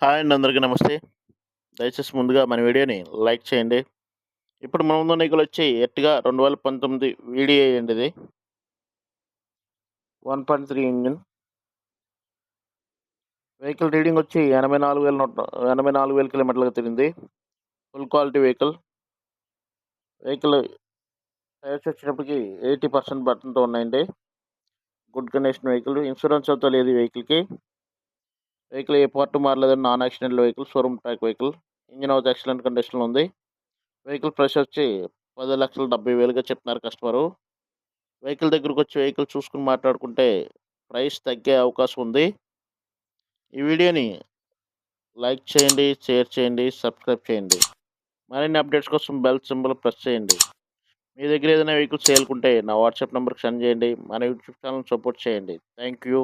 Hi అండి, అందరికీ నమస్తే. దయచేసి ముందుగా మన వీడియోని లైక్ చేయండి. ఇప్పుడు మన ముందున్న వెహికల్ వచ్చి ఎర్టిగా 2019 వీడిఐ అండి ఇది. 1.3 ఇంజిన్. వెహికల్ రీడింగ్ వచ్చి 84,000 కిలోమీటర్లుగా తిరిగింది. Full quality vehicle. Vehicle tyres వచ్చేటప్పటికి 80% బటన్‌తో ఉన్నాయండి. Good condition vehicle. ఇన్సూరెన్స్ అయితే లేదు ఈ వెహికల్‌కి. వెహికల్ ఏ పార్ట్ మారలేదండి. Non accidental vehicle. Showroom track vehicle. Engine అయితే ఎక్సలెంట్ కండిషన్‌లో ఉంది. వెహికల్ ప్రైస్ వచ్చి 10,70,000గా చెప్తున్నారు కస్టమరు. వెహికల్ దగ్గరకొచ్చి వెహికల్ చూసుకొని మాట్లాడుకుంటే ప్రైస్ తగ్గే అవకాశం ఉంది. ఈ వీడియోని లైక్ చేయండి, షేర్ చేయండి, సబ్స్క్రైబ్ చేయండి. మరిన్ని అప్డేట్స్ కోసం బెల్ సింబల్ ప్రెస్ చేయండి. మీ దగ్గర ఏదైనా వెహికల్ సేల్‌కుంటే నా వాట్సాప్ నంబర్‌కి సెండ్ చేయండి. మన యూట్యూబ్ ఛానెల్‌ని సపోర్ట్ చేయండి. Thank you.